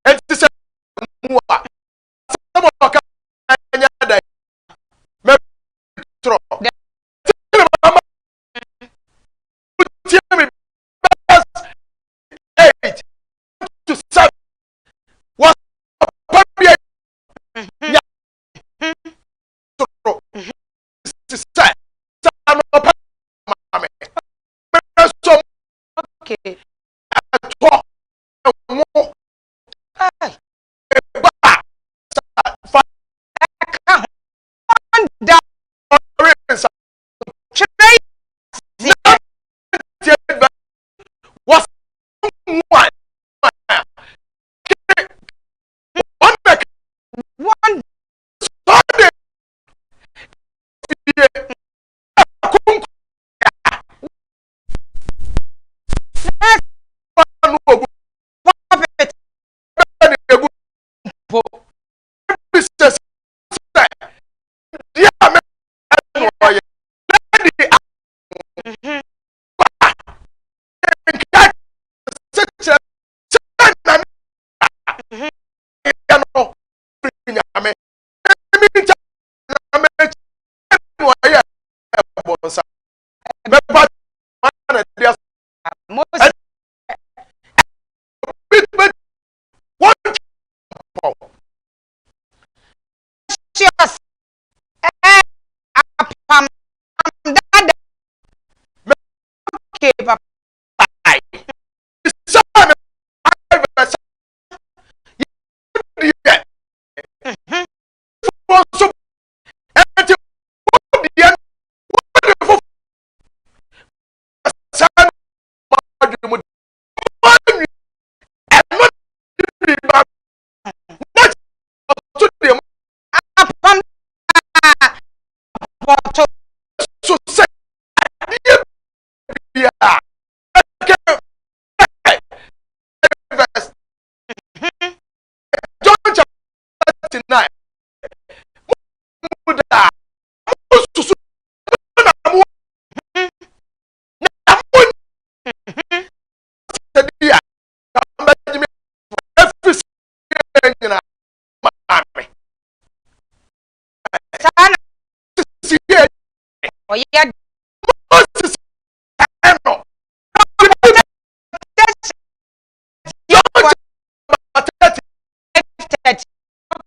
And this is some of the metro. Eight to 7 was okay.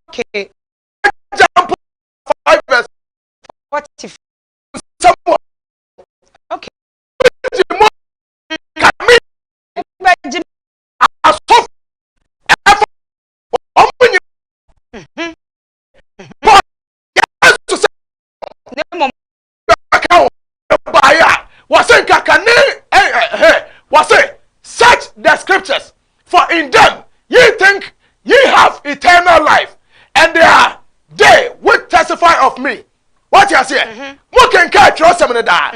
Okay. Jump 5 verse. What if? Someone. Okay. Search the scriptures, for in them ye think ye have eternal life, and they are they which testify of me. What you say? Mo can catch your semen da.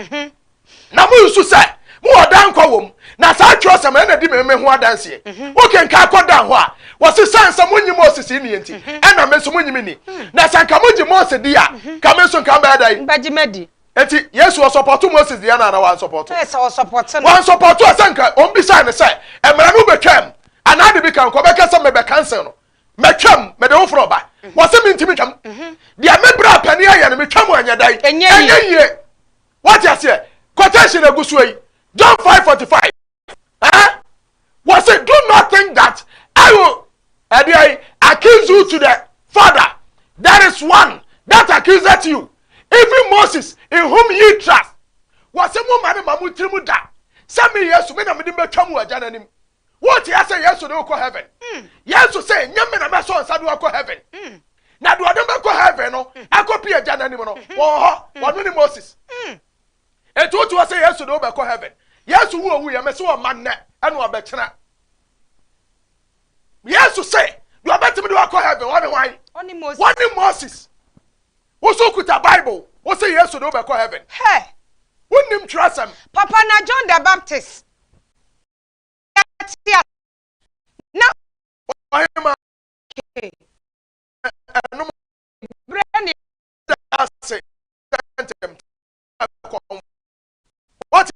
Na mo su say mo odan kwa wom. Na sa tro semen na di me ho adanse. Mo can ka kodan ho a. Wo se sansa mo nyi Moses ni enti. E na me so mo nyi ni. Na sanka mo ji Moses di a. Ka me so kan ba dai. Mbaji medi. Eti Yesu o support Moses di na wan support. Yes, o support no. Wan support o sanka on bi say ne say e mra no betwam. Anade bi kan ko be ka say me be cancel no. Metwam me de wo fro ba. Wo se me ntimi twam. Dia me bra pani aye ne metwam anya dai. Enye. What you say? Quotation egusu yi. John 5:45. Was it do not think that I will accuse you to the Father? There is one that accuseth you, even Moses, in whom ye trust. Was a woman mamu trimu da. Sami yesu me na me dimbe twamu agya nanim. What you say yesu dey go heaven? Yesu say nyame na me so nsa do go heaven. Na do adom go heaven no, akopi agya nanim no. Wo ho, wo ni Moses. Etu otu say yesu dey go heaven. Yesu wu owu ye me so man na ene obekena. Yesu say you are better me do go heaven. Why? Only Moses. Wo so kuta Bible. Wo say yesu dey go heaven. Hey. Wouldn't trust him. Papa na John the Baptist. No. Okay. No. Brandy. What?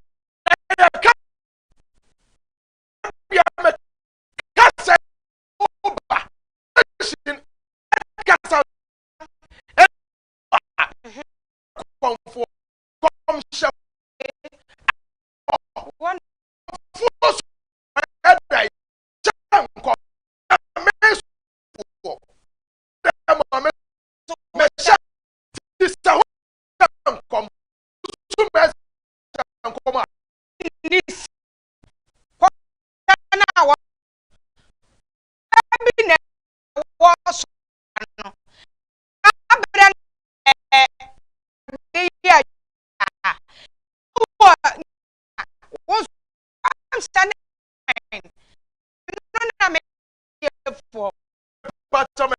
for. But some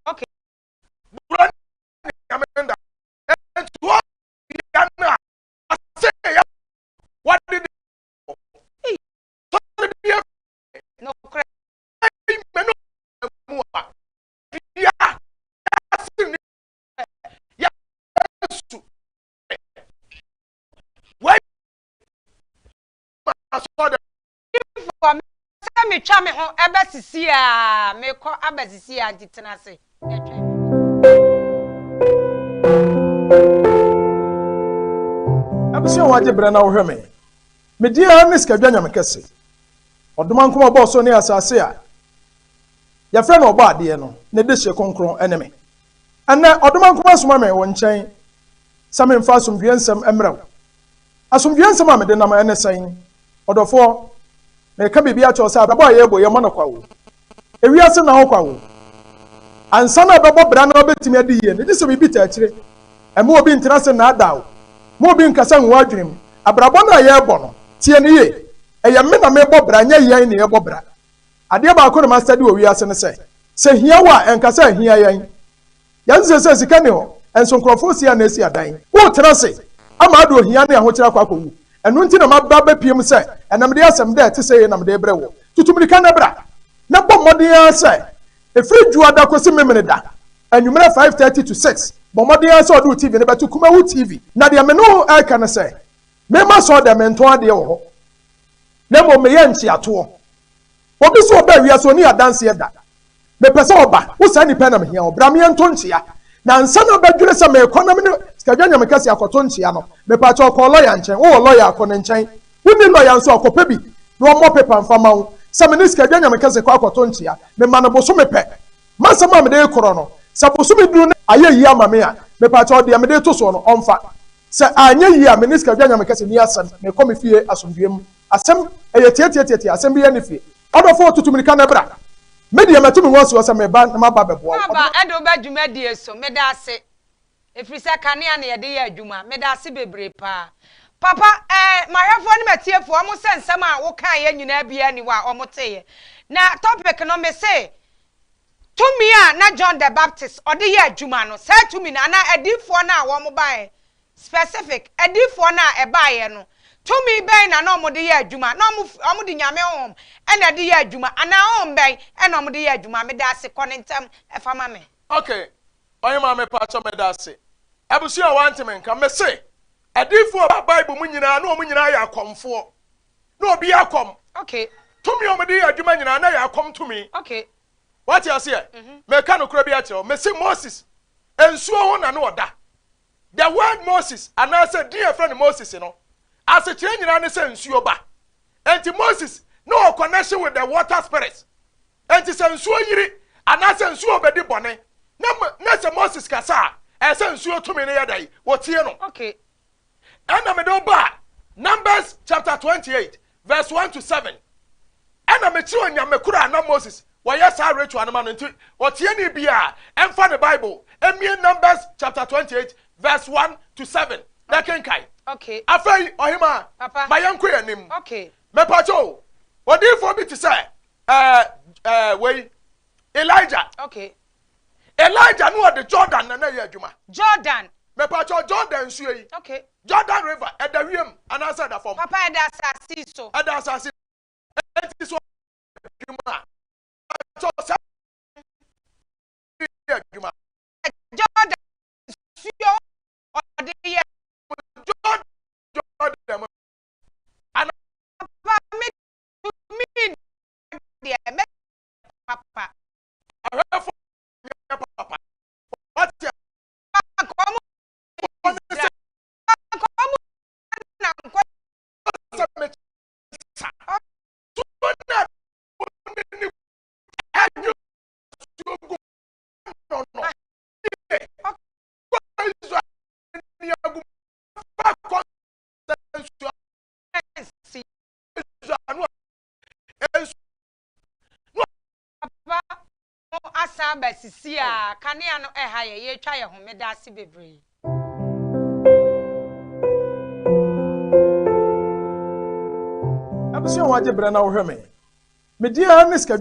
Okay. What did No credit. For me, say me twa me ho ebe sisi a me ko abasisi a ditena se. Abusia waje bra na wo hwe me. Me dia ne skadwa nyame kese. Odoma nkoma bo so ne asase a. Ya fra na obo ade no, ne de hye konkron ene me. Ana odoma nkoma soma me wo nkyɛn. Same mfa asomdwe nsɛm emrew. Asomdwe nsɛm a me de nam ene sɛn. Odofo me ka bibia cho sa ababo ye bo ye mo no kwawo. Ewiase na ho kwawo. Ansa na bebo bra na obetimi ade yie. Ne de so bibi ta akire. Ema obi ntena se na adaw. Mo bi nkasa nwa adwenem abrabɔ na ye bɔ no tie ne ye ɛyɛ me na me bɔ bra nya yan ne ye bɔ bra ade ba ko na master de owi ase ne se hia wa enkasa hia yan yan se sika ne ho enso nkrofo sia na esi adan wo tena se ama ado hia ne ho kyerɛ kwakowu ɛno nti na maba ba piem se ɛnam de asɛm de te se ye nam de brɛ wo tutumrika na bra na bɔ mmɔden ase efiri juada kosi memene da anwumere 5:30 to 6 Bomodi answer do TV ne betu kuma wu TV na de me no aka ne say me ma so de me nton ade wo ho na mo me ye nchi ato obi so ba wi aso ni adanse da me pese oba wo sa ni pe na me hia obra me nton nchia na nsa na badwire se me economy ne skadwa nya me kase akoto nchia no me pa cha ko lawyer nchen wo lawyer akọ ne nchen wo ni lawyer nso akopa bi no mo paper mfama wo se me ni skadwa nya me kase ko akoto nchia me ma no bo so me pe masama me de koro no saposo me duru aye yi amame a me pa cho de me de to so no onfa se anya yi a me niska dwa nya me kase ni asem me komi fie asomdwem asem eye tie asem bi ye ne fie odofo tutumni ka na bra me de me tumi won so se me ba ma ba bebo Baba edo ba dwuma die so me da ase efiri se kanea na ye de ye adwuma me da ase bebre pa papa mahwefo ne matiefo o mo se nsem a wo kan ye nyina bia ni wa o mo teye na topic no me say Tumi na John the Baptist odi ye adwuma no say tumi na edifo na wo mo bae specific edifo na ebae no tumi ben na no mo de ye adwuma na mo de nyame hom na de ye adwuma ana hom ben na mo de ye adwuma me da se konentem efama me okay onye ma me pa cho me da se abusu a wanteme nka me se edifo Bible mu nyina na o mu nyina ya akomfo na obi akom okay tumi o mo de ye adwuma nyina na ya akom tumi okay what you say me ka no kura bi a me say Moses ensuo ho na no oda the word Moses and I said dear friend Moses no as a change na say ensuo ba enti Moses no connection with the water spirits enti say ensuo yiri and I say ensuo be di bone na say Moses kasa e say ensuo to me na yadai wotie no okay and me do ba Numbers chapter 28 verse 1 to 7 and me chi onyame kura na Moses yes, I read to an man until what ye bia and for the Bible. Emia Numbers chapter 28, verse 1 to 7. That can kai. Okay. Afei ohima. Papa. My young queen name. Okay. Me pacho. What do you for me to say? Wait. Elijah. Okay. Elijah knew the Jordan na ye adwuma. Jordan. Me pacho Jordan suyi. Okay. Jordan River at the rim and answer the form. Papa eda asasi so. Eda asasi. Enti so adwuma. Jordan suyo ode ye Jordan and papa me de me papa papa what you komo na nko asa ba sisi a kanea no ha ye twa ye ho meda ase bebre Abusua waje bra na wo hweme. Me dia ne